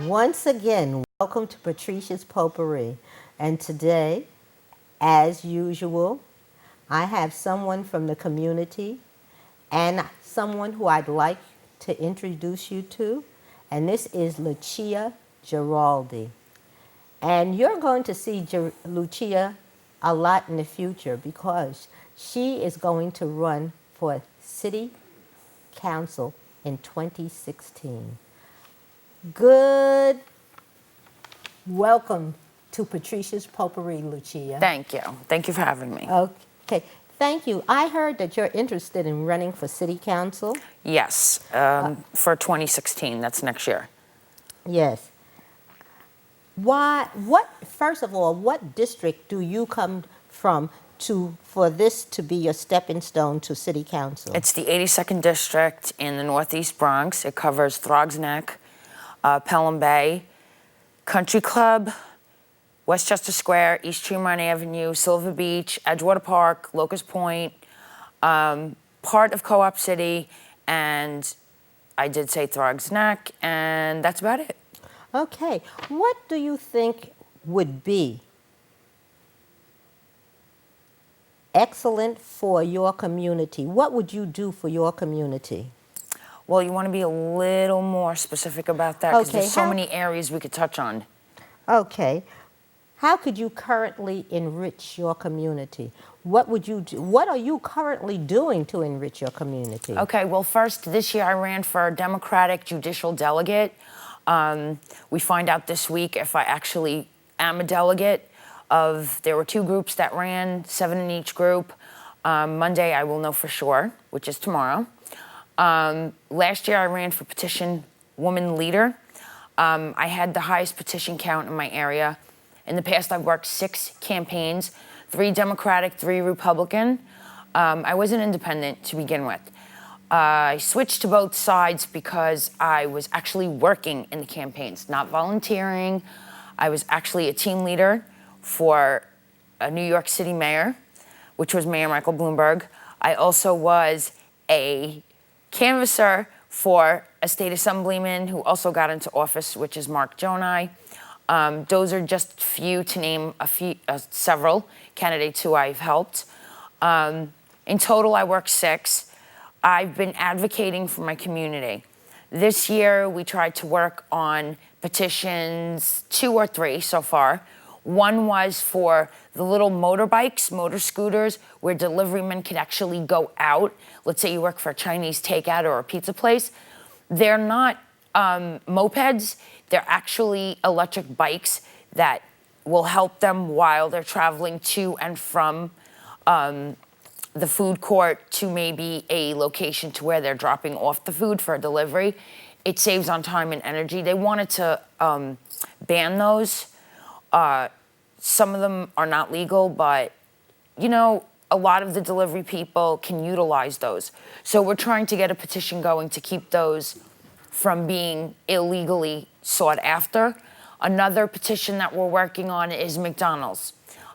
Once again, welcome to Patricia's Potpourri. And today, as usual, I have someone from the community and someone who I'd like to introduce you to. And this is Lucia Giraldi. And you're going to see Lucia a lot in the future because she is going to run for city council in 2016. Good. Welcome to Patricia's Potpourri, Lucia. Thank you. Thank you for having me. Okay. Thank you. I heard that you're interested in running for city council. Yes, for 2016. That's next year. Yes. First of all, what district do you come from for this to be your stepping stone to city council? It's the 82nd District in the Northeast Bronx. It covers Throgs Neck, Pelham Bay, Country Club, Westchester Square, East Tremont Avenue, Silver Beach, Edgewater Park, Locust Point, part of Co-op City, and I did say Throgs Neck, and that's about it. Okay. What do you think would be excellent for your community? What would you do for your community? Well, you want to be a little more specific about that because there's so many areas we could touch on. Okay. How could you currently enrich your community? What would you do? What are you currently doing to enrich your community? Okay, well, first, this year I ran for Democratic Judicial Delegate. We find out this week if I actually am a delegate. There were 2 groups that ran, 7 in each group. Monday I will know for sure, which is tomorrow. Last year I ran for Petition Woman Leader. I had the highest petition count in my area. In the past I've worked 6 campaigns, 3 Democratic, 3 Republican. I was an independent to begin with. I switched to both sides because I was actually working in the campaigns, not volunteering. I was actually a team leader for a New York City mayor, which was Mayor Michael Bloomberg. I also was a canvasser for a state assemblyman who also got into office, which is Mark Jonai. Those are just few to name several candidates who I've helped. In total, I work 6. I've been advocating for my community. This year, we tried to work on petitions, 2 or 3 so far. One was for the little motorbikes, motor scooters, where deliverymen could actually go out. Let's say you work for a Chinese takeout or a pizza place. They're not mopeds. They're actually electric bikes that will help them while they're traveling to and from the food court to maybe a location to where they're dropping off the food for a delivery. It saves on time and energy. They wanted to ban those. Some of them are not legal, but, you know, a lot of the delivery people can utilize those. So we're trying to get a petition going to keep those from being illegally sought after. Another petition that we're working on is McDonald's.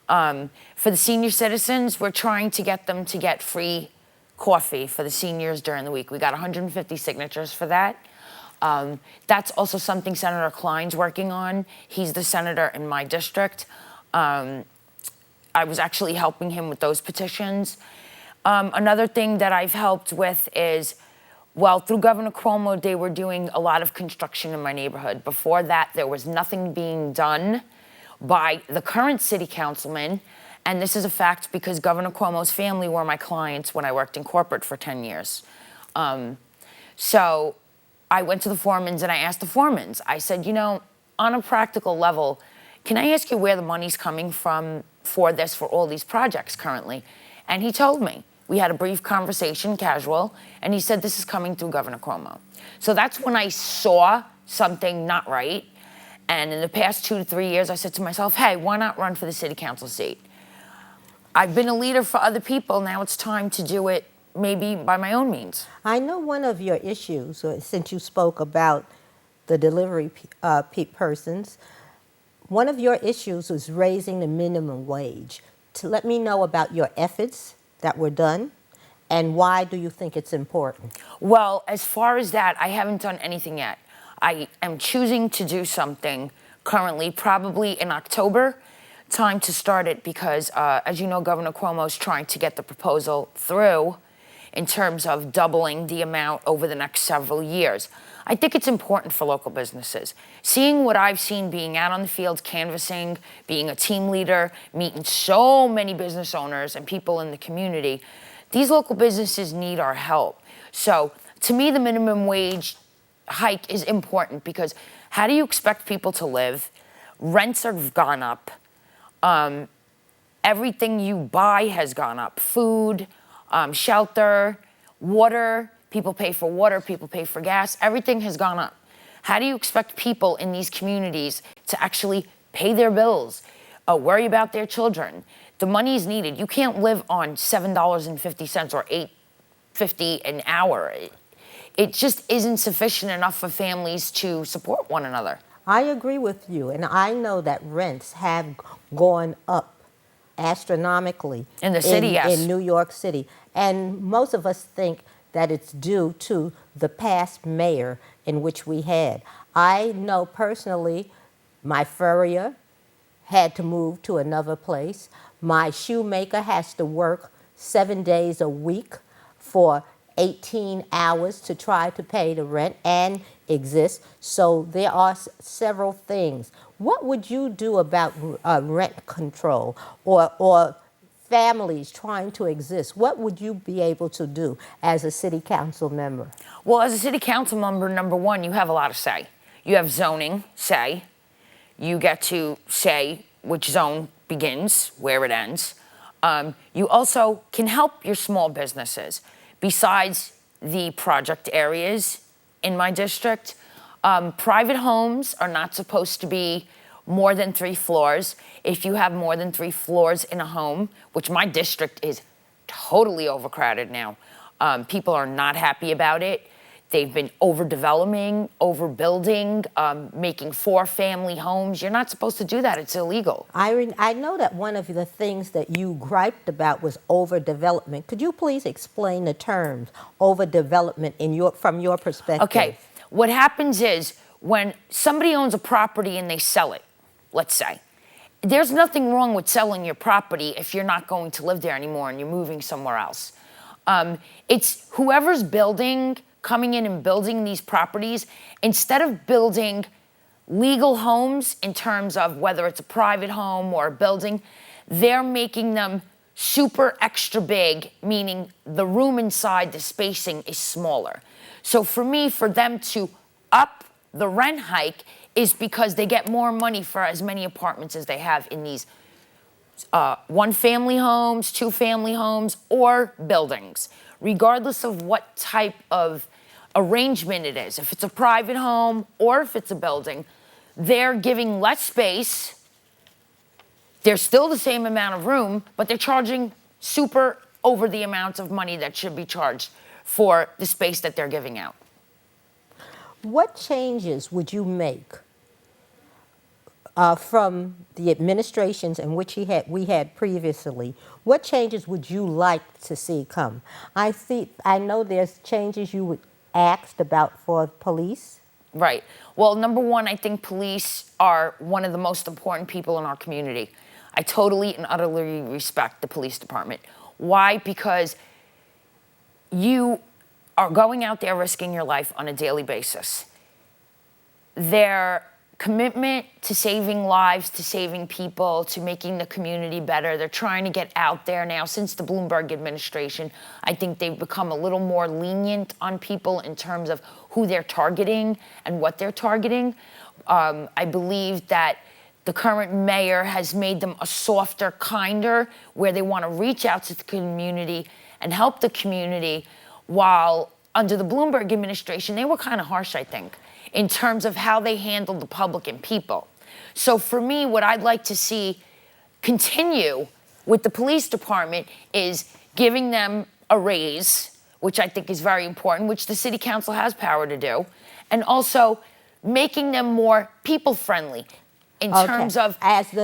For the senior citizens, we're trying to get them to get free coffee for the seniors during the week. We got 150 signatures for that. That's also something Senator Klein's working on. He's the senator in my district. I was actually helping him with those petitions. Another thing that I've helped with is, well, through Governor Cuomo, they were doing a lot of construction in my neighborhood. Before that, there was nothing being done by the current city councilman. And this is a fact because Governor Cuomo's family were my clients when I worked in corporate for 10 years. So I went to the foremans and I asked the foremans. I said, you know, on a practical level, can I ask you where the money's coming from for this, for all these projects currently? And he told me. We had a brief conversation, casual, and he said, this is coming through Governor Cuomo. So that's when I saw something not right. And in the past 2 to 3 years, I said to myself, hey, why not run for the city council seat? I've been a leader for other people. Now it's time to do it maybe by my own means. I know one of your issues, since you spoke about the delivery persons, one of your issues was raising the minimum wage. To let me know about your efforts that were done, and why do you think it's important? Well, as far as that, I haven't done anything yet. I am choosing to do something currently, probably in October, time to start it because, as you know, Governor Cuomo is trying to get the proposal through in terms of doubling the amount over the next several years. I think it's important for local businesses. Seeing what I've seen being out on the field, canvassing, being a team leader, meeting so many business owners and people in the community, these local businesses need our help. So to me, the minimum wage hike is important because how do you expect people to live? Rents have gone up. Everything you buy has gone up. Food, shelter, water. People pay for water, people pay for gas. Everything has gone up. How do you expect people in these communities to actually pay their bills, worry about their children? The money is needed. You can't live on $7.50 or $8.50 an hour. It just isn't sufficient enough for families to support one another. I agree with you, and I know that rents have gone up astronomically In the city, yes. in New York City. And most of us think that it's due to the past mayor in which we had. I know personally my furrier had to move to another place. My shoemaker has to work 7 days a week for 18 hours to try to pay the rent and exist. So there are several things. What would you do about rent control or families trying to exist? What would you be able to do as a city council member? Well, as a city council member, number one, you have a lot of say. You have zoning say. You get to say which zone begins, where it ends. You also can help your small businesses. Besides the project areas in my district, private homes are not supposed to be more than 3 floors. If you have more than 3 floors in a home, which my district is totally overcrowded now, people are not happy about it. They've been overdeveloping, overbuilding, making 4-family homes. You're not supposed to do that. It's illegal. I know that one of the things that you griped about was overdevelopment. Could you please explain the terms overdevelopment from your perspective? Okay. What happens is when somebody owns a property and they sell it, let's say, there's nothing wrong with selling your property if you're not going to live there anymore and you're moving somewhere else. It's whoever's coming in and building these properties, instead of building legal homes in terms of whether it's a private home or a building, they're making them super extra big, meaning the room inside, the spacing is smaller. So for me, for them to up the rent hike is because they get more money for as many apartments as they have in these 1-family homes, 2-family homes, or buildings, regardless of what type of arrangement it is. If it's a private home or if it's a building, they're giving less space. There's still the same amount of room, but they're charging super over the amount of money that should be charged for the space that they're giving out. What changes would you make from the administrations in which we had previously? What changes would you like to see come? I know there's changes you would asked about for police. Right. Well, number one, I think police are one of the most important people in our community. I totally and utterly respect the police department. Why? Because you are going out there risking your life on a daily basis. Their commitment to saving lives, to saving people, to making the community better, they're trying to get out there now. Since the Bloomberg administration, I think they've become a little more lenient on people in terms of who they're targeting and what they're targeting. I believe that the current mayor has made them a softer, kinder, where they want to reach out to the community and help the community, while under the Bloomberg administration, they were kind of harsh, I think, in terms of how they handled the public and people. So for me, what I'd like to see continue with the police department is giving them a raise, which I think is very important, which the city council has power to do, and also making them more people-friendly in terms of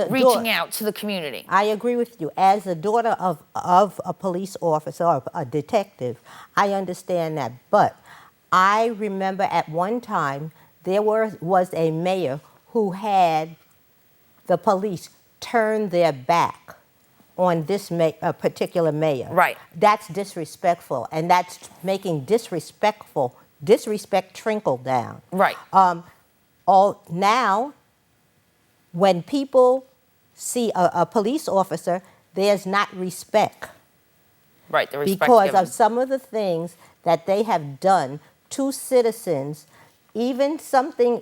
reaching out to the community. I agree with you. As the daughter of a police officer or a detective, I understand that. But I remember at one time was a mayor who had the police turn their back on this particular mayor. Right. That's disrespectful, and that's making disrespect trickle down. Right. Now, when people see a police officer, there's not respect. Right, the respect Because given. of some of the things that they have done to citizens, even something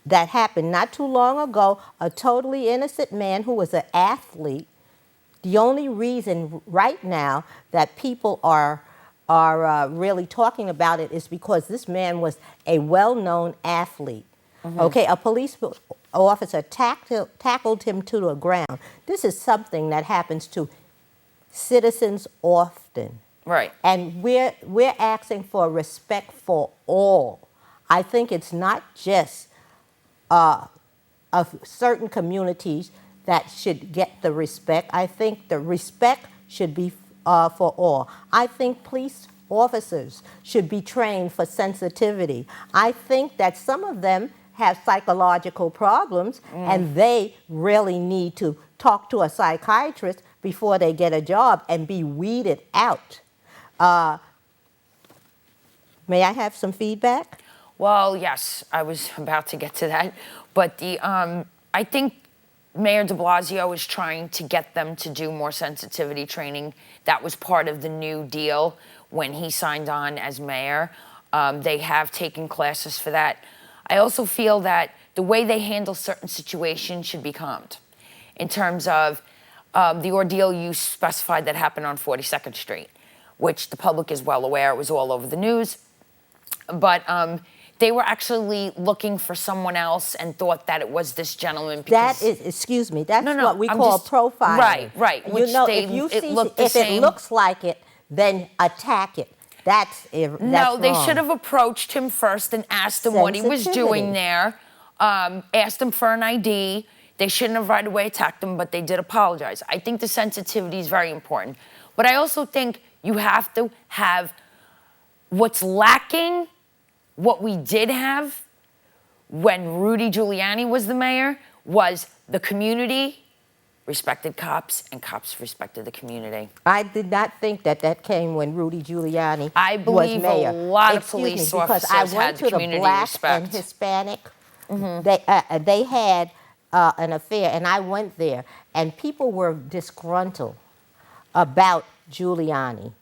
that happened not too long ago, a totally innocent man who was an athlete. The only reason right now that people are really talking about it is because this man was a well-known athlete. Okay, a police officer tackled him to the ground. This is something that happens to citizens often. Right. And we're asking for respect for all. I think it's not just of certain communities that should get the respect. I think the respect should be for all. I think police officers should be trained for sensitivity. I think that some of them have psychological problems and they really need to talk to a psychiatrist before they get a job and be weeded out. May I have some feedback? Well, yes, I was about to get to that. But I think Mayor de Blasio is trying to get them to do more sensitivity training. That was part of the New Deal when he signed on as mayor. They have taken classes for that. I also feel that the way they handle certain situations should be calmed. In terms of the ordeal you specified that happened on 42nd Street, which the public is well aware, it was all over the news. But they were actually looking for someone else and thought that it was this gentleman. That is, excuse me, that's what we call profiling. Right, right. You know, if it looks like it, then attack it. That's no, they wrong. should have approached him first and asked him what he was doing there, asked him for an ID. They shouldn't have right away attacked him, but they did apologize. I think the sensitivity is very important. But I also think you have to have what's lacking, what we did have when Rudy Giuliani was the mayor, was the community respected cops and cops respected the community. I did not think that came when Rudy Giuliani was mayor. I believe a lot of police officers because I went had to the community black respect. and Hispanic. They had an affair, and I went there, and people were disgruntled about Giuliani.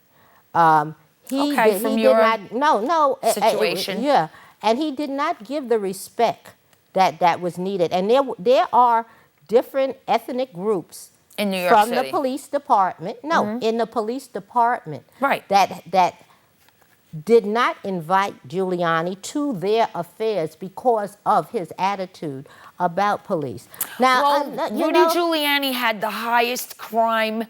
He did not situation. Yeah, and he did not give the respect that was needed. And there are different ethnic groups in New York from City. the police department. No, in the police department. Right. That did not invite Giuliani to their affairs because of his attitude about police. Now, Rudy Giuliani had the highest crime.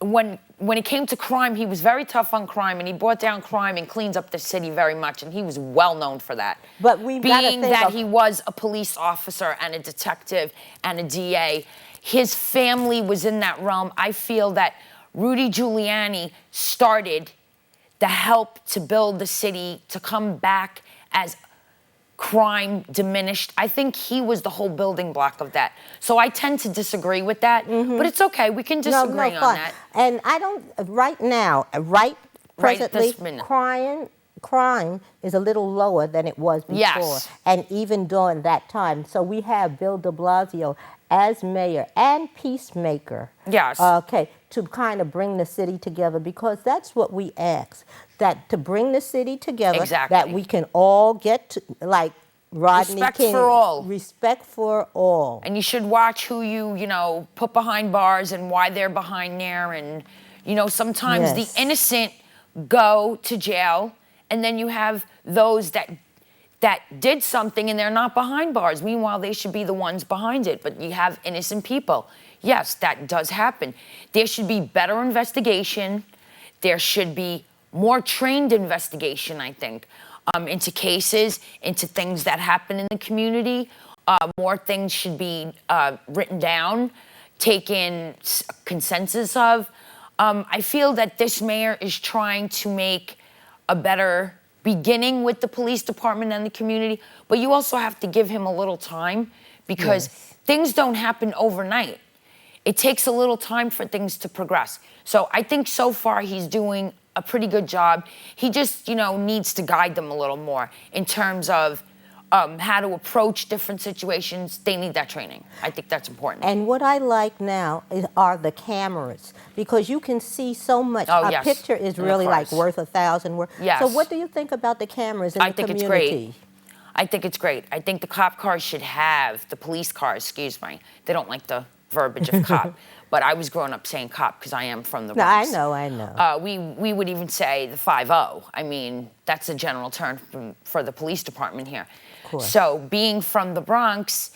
When it came to crime, he was very tough on crime, and he brought down crime and cleans up the city very much, and he was well known for that. But we've got to think that he was a police officer and a detective and a DA, his family was in that realm. I feel that Rudy Giuliani started the help to build the city to come back as crime diminished. I think he was the whole building block of that. So I tend to disagree with that, but it's okay. We can disagree on that. And I don't, right now, presently, crime is a little lower than it was before. Yes. And even during that time. So we have Bill de Blasio as mayor and peacemaker. Yes. Okay, to kind of bring the city together, because that's what we ask, that to bring the city together, exactly. that we can all get to, like Rodney respect King. for all. Respect for all. And you should watch who you put behind bars and why they're behind there. And, sometimes the innocent go to jail, and then you have those that did something and they're not behind bars. Meanwhile, they should be the ones behind it. But you have innocent people. Yes, that does happen. There should be better investigation. There should be more trained investigation, I think, into cases, into things that happen in the community. More things should be written down, taken consensus of. I feel that this mayor is trying to make a better beginning with the police department and the community, but you also have to give him a little time because things don't happen overnight. It takes a little time for things to progress. So I think so far he's doing a pretty good job. He just, needs to guide them a little more in terms of how to approach different situations. They need that training. I think that's important. And what I like now are the cameras, because you can see so much. A picture is really like worth 1,000 words. Yes. So what do you think about the cameras in the community? It's great. I think it's great. I think the cop cars should have, the police cars, excuse me. They don't like the verbiage of cop. But I was growing up saying cop because I am from the Bronx. No, I know. We would even say the 5-0. I mean, that's a general term for the police department here. Of course. So being from the Bronx,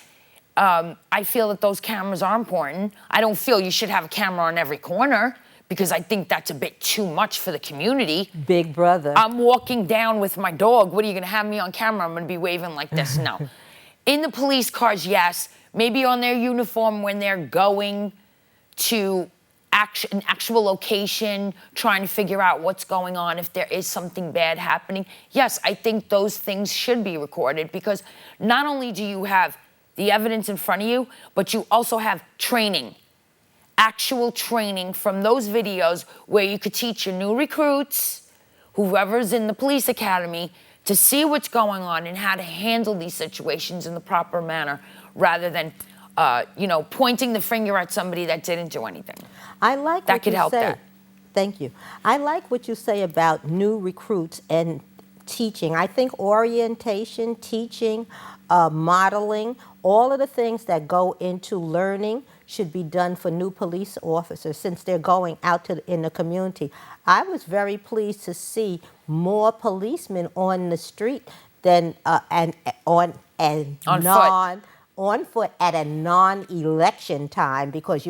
I feel that those cameras are important. I don't feel you should have a camera on every corner because I think that's a bit too much for the community. Big brother. I'm walking down with my dog. What are you going to have me on camera? I'm going to be waving like this? No. In the police cars, yes. Maybe on their uniform when they're going to an actual location, trying to figure out what's going on, if there is something bad happening. Yes, I think those things should be recorded because not only do you have the evidence in front of you, but you also have training, actual training from those videos where you could teach your new recruits, whoever's in the police academy, to see what's going on and how to handle these situations in the proper manner rather than pointing the finger at somebody that didn't do anything. I like that what could you help say. that. Thank you. I like what you say about new recruits and teaching. I think orientation, teaching, modeling, all of the things that go into learning should be done for new police officers since they're going out in the community. I was very pleased to see more policemen on the street than on foot at a non-election time because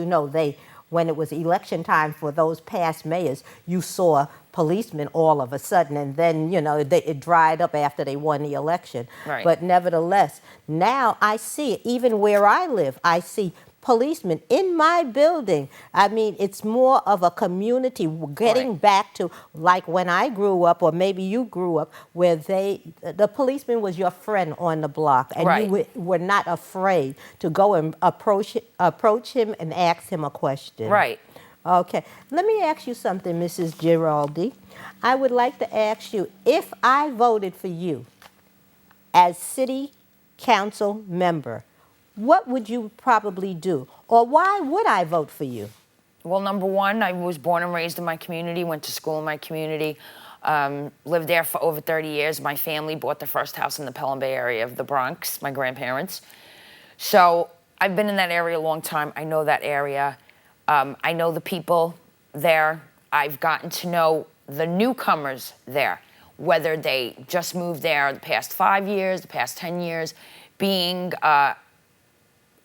when it was election time for those past mayors, you saw policemen all of a sudden, and then it dried up after they won the election. Right. But nevertheless, now I see, even where I live, I see policemen in my building. I mean, it's more of a community getting back to like when I grew up, or maybe you grew up, where the policeman was your friend on the block, and you were not afraid to go and approach him and ask him a question. Right. Okay. Let me ask you something, Mrs. Giraldi. I would like to ask you, if I voted for you as city council member, what would you probably do? Or why would I vote for you? Well, number one, I was born and raised in my community, went to school in my community, lived there for over 30 years. My family bought the first house in the Pelham Bay area of the Bronx, my grandparents. So I've been in that area a long time. I know that area. I know the people there. I've gotten to know the newcomers there, whether they just moved there the past 5 years, the past 10 years, being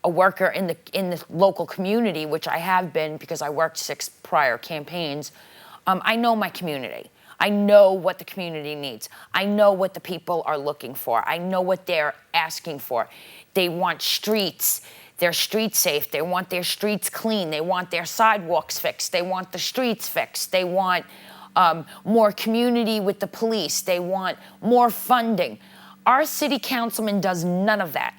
a worker in the local community, which I have been because I worked 6 prior campaigns. I know my community. I know what the community needs. I know what the people are looking for. I know what they're asking for. They want streets. They're street safe. They want their streets clean. They want their sidewalks fixed. They want the streets fixed. They want more community with the police. They want more funding. Our city councilman does none of that.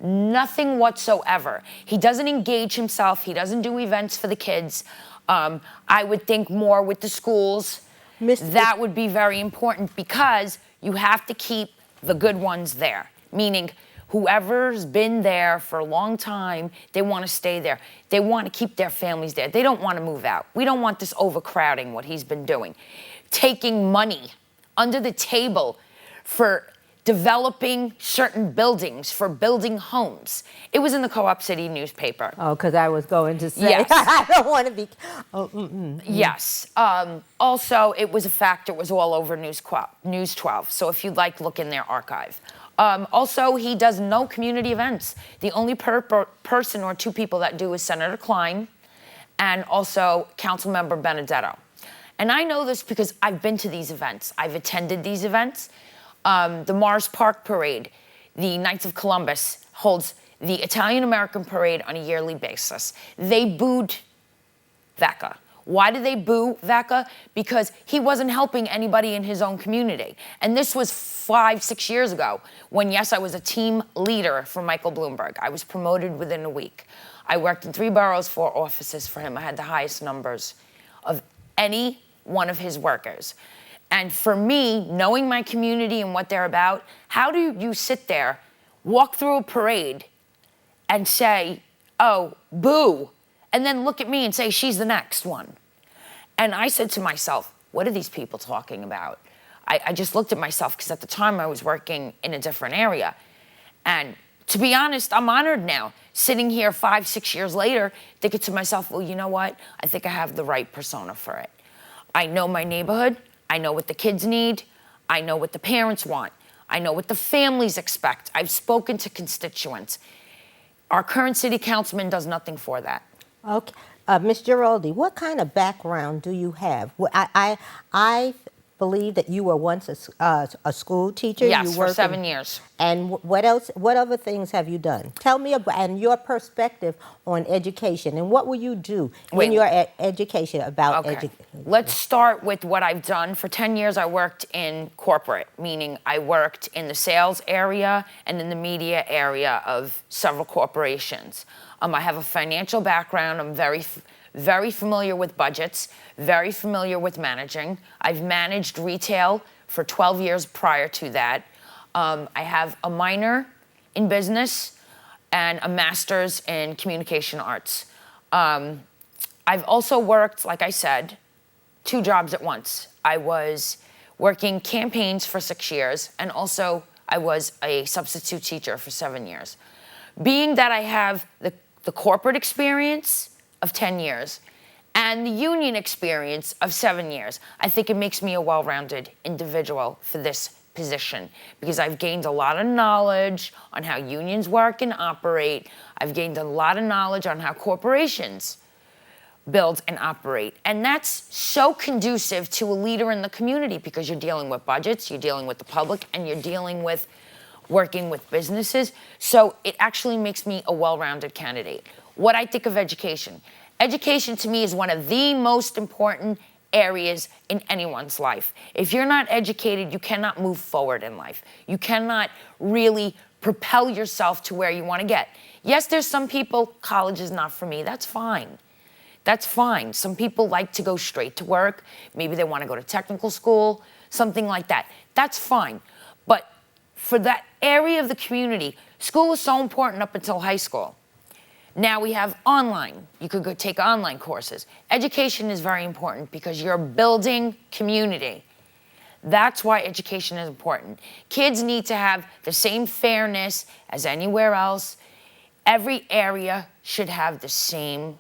Nothing whatsoever. He doesn't engage himself. He doesn't do events for the kids. I would think more with the schools. That would be very important because you have to keep the good ones there, meaning whoever's been there for a long time, they want to stay there. They want to keep their families there. They don't want to move out. We don't want this overcrowding, what he's been doing. Taking money under the table for developing certain buildings, for building homes. It was in the Co-op City newspaper. Oh, because I was going to say, yes. I don't want to be... Yes. Also, it was a fact. It was all over News 12. So if you'd like, look in their archive. Also, he does no community events. The only person or 2 people that do is Senator Klein and also Councilmember Benedetto. And I know this because I've been to these events. I've attended these events. The Mars Park Parade, the Knights of Columbus, holds the Italian-American Parade on a yearly basis. They booed VACA. Why did they boo Vecca? Because he wasn't helping anybody in his own community. And this was 5, 6 years ago when, yes, I was a team leader for Michael Bloomberg. I was promoted within a week. I worked in 3 boroughs, 4 offices for him. I had the highest numbers of any one of his workers. And for me, knowing my community and what they're about, how do you sit there, walk through a parade and say, oh, boo, and then look at me and say, she's the next one? And I said to myself, what are these people talking about? I just looked at myself because at the time I was working in a different area. And to be honest, I'm honored now, sitting here 5, 6 years later, thinking to myself, well, you know what? I think I have the right persona for it. I know my neighborhood. I know what the kids need. I know what the parents want. I know what the families expect. I've spoken to constituents. Our current city councilman does nothing for that. Okay. Ms. Giraldi, what kind of background do you have? I believe that you were once a school teacher. Yes, you for worked 7 years. And what else? What other things have you done? Tell me about and your perspective on education, and what will you do in your education about Okay. education? Let's start with what I've done. For 10 years, I worked in corporate, meaning I worked in the sales area and in the media area of several corporations. I have a financial background. I'm very familiar with budgets, very familiar with managing. I've managed retail for 12 years prior to that. I have a minor in business and a master's in communication arts. I've also worked, like I said, 2 jobs at once. I was working campaigns for 6 years, and also I was a substitute teacher for 7 years. Being that I have the corporate experience of 10 years and the union experience of 7 years, I think it makes me a well-rounded individual for this position, because I've gained a lot of knowledge on how unions work and operate. I've gained a lot of knowledge on how corporations build and operate. And that's so conducive to a leader in the community, because you're dealing with budgets, you're dealing with the public, and you're dealing with working with businesses. So it actually makes me a well-rounded candidate. What I think of education. Education to me is one of the most important areas in anyone's life. If you're not educated, you cannot move forward in life. You cannot really propel yourself to where you want to get. Yes, there's some people, college is not for me. That's fine. That's fine. Some people like to go straight to work. Maybe they want to go to technical school, something like that. That's fine. But for that area of the community, school is so important up until high school. Now we have online. You could go take online courses. Education is very important because you're building community. That's why education is important. Kids need to have the same fairness as anywhere else. Every area should have the same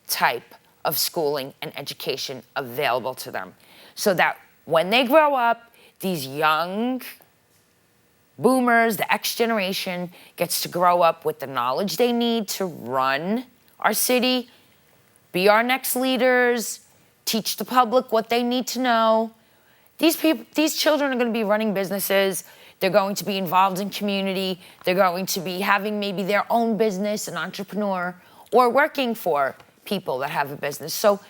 type of schooling and education available to them, so that when they grow up, these young boomers, the X generation, gets to grow up with the knowledge they need to run our city, be our next leaders, teach the public what they need to know. These children are going to be running businesses. They're going to be involved in community. They're going to be having maybe their own business, an entrepreneur, or working for people that have a business. So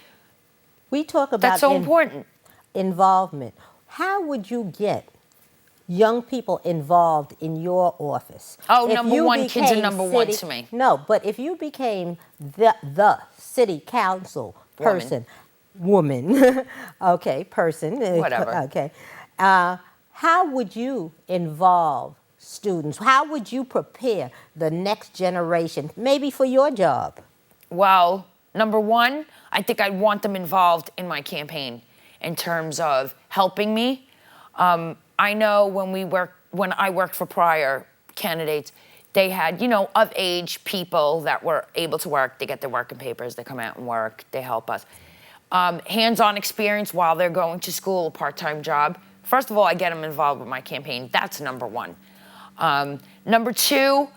we talk about that's so important. Involvement. How would you get young people involved in your office? Oh, If number you one, kids are became number one to me. No, but if you became the city council person, woman, okay, person, whatever. Okay, how would you involve students? How would you prepare the next generation, maybe for your job? Well, number one, I think I'd want them involved in my campaign in terms of helping me. I know when I worked for prior candidates, they had, of age people that were able to work. They get their working papers, they come out and work, they help us. Hands-on experience while they're going to school, a part-time job. First of all, I get them involved with my campaign. That's number one. Number two,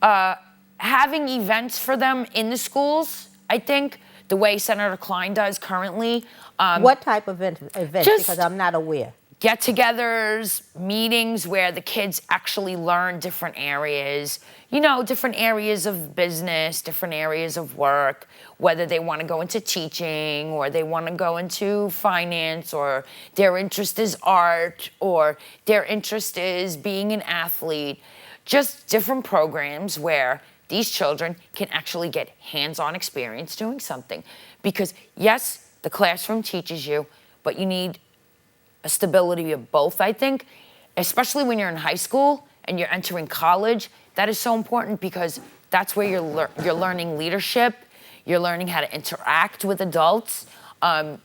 having events for them in the schools, I think, the way Senator Klein does currently. What type of events? Just because I'm not aware. get-togethers, meetings where the kids actually learn different areas, different areas of business, different areas of work, whether they want to go into teaching or they want to go into finance, or their interest is art, or their interest is being an athlete. Just different programs where these children can actually get hands-on experience doing something. Because yes, the classroom teaches you, but you need a stability of both, I think, especially when you're in high school and you're entering college. That is so important because that's where you're learning leadership, you're learning how to interact with adults,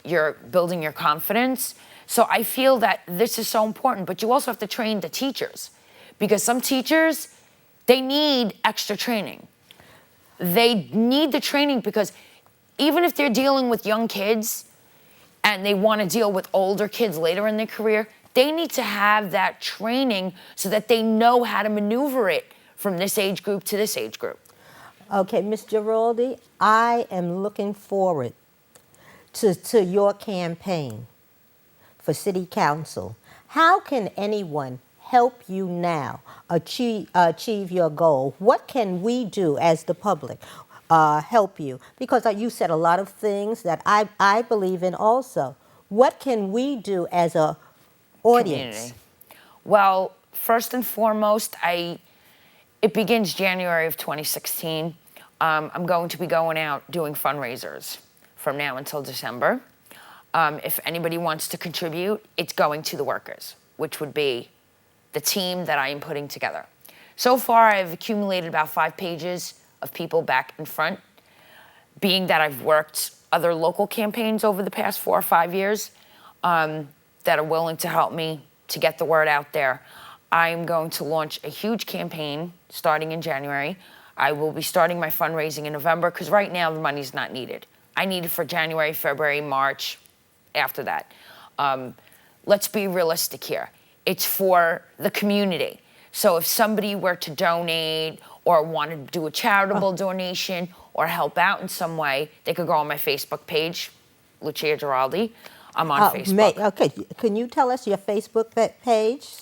you're building your confidence. So I feel that this is so important, but you also have to train the teachers, because some teachers, they need extra training. They need the training because even if they're dealing with young kids, and they want to deal with older kids later in their career, they need to have that training so that they know how to maneuver it from this age group to this age group. Okay, Ms. Giraldi, I am looking forward to your campaign for City Council. How can anyone help you now achieve your goal? What can we do as the public? Help you? Because you said a lot of things that I believe in also. What can we do as a audience? Community. Well, first and foremost, it begins January of 2016. I'm going to be going out doing fundraisers from now until December. If anybody wants to contribute, it's going to the workers, which would be the team that I am putting together. So far, I've accumulated about 5 pages of people back in front, being that I've worked other local campaigns over the past 4 or 5 years that are willing to help me to get the word out there. I'm going to launch a huge campaign starting in January. I will be starting my fundraising in November because right now the money's not needed. I need it for January, February, March, after that. Let's be realistic here. It's for the community. So if somebody were to donate or wanted to do a charitable donation or help out in some way, they could go on my Facebook page, Lucia Giraldi. I'm on Facebook. Okay, can you tell us your Facebook page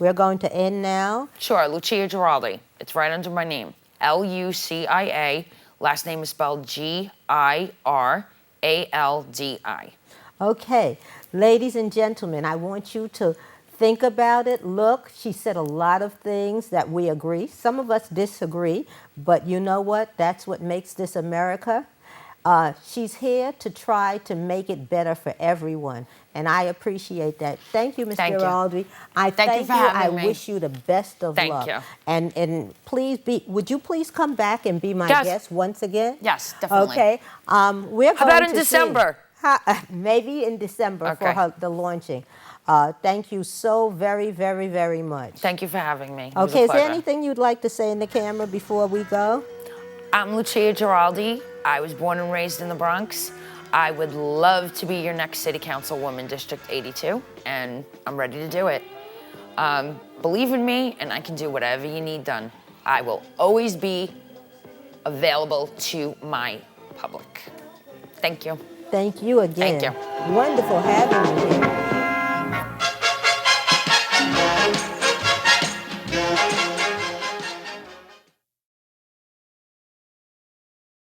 we're going to end now? Sure, Lucia Giraldi. It's right under my name, Lucia. Last name is spelled Giraldi. Okay, ladies and gentlemen, I want you to think about it. Look, she said a lot of things that we agree. Some of us disagree, but you know what? That's what makes this America. She's here to try to make it better for everyone, and I appreciate that. Thank you, Ms. Giraldi. I thank you for having me. I wish you the best of luck. Thank you. And please would you please come back and be my guest once again? Yes, definitely. Okay. We're going How about in December? Maybe in December for the launching. Thank you so very, very, very much. Thank you for having me. Okay, is there anything you'd like to say in the camera before we go? I'm Lucia Giraldi. I was born and raised in the Bronx. I would love to be your next City Councilwoman, District 82, and I'm ready to do it. Believe in me, and I can do whatever you need done. I will always be available to my public. Thank you. Thank you again. Thank you. Wonderful having you here.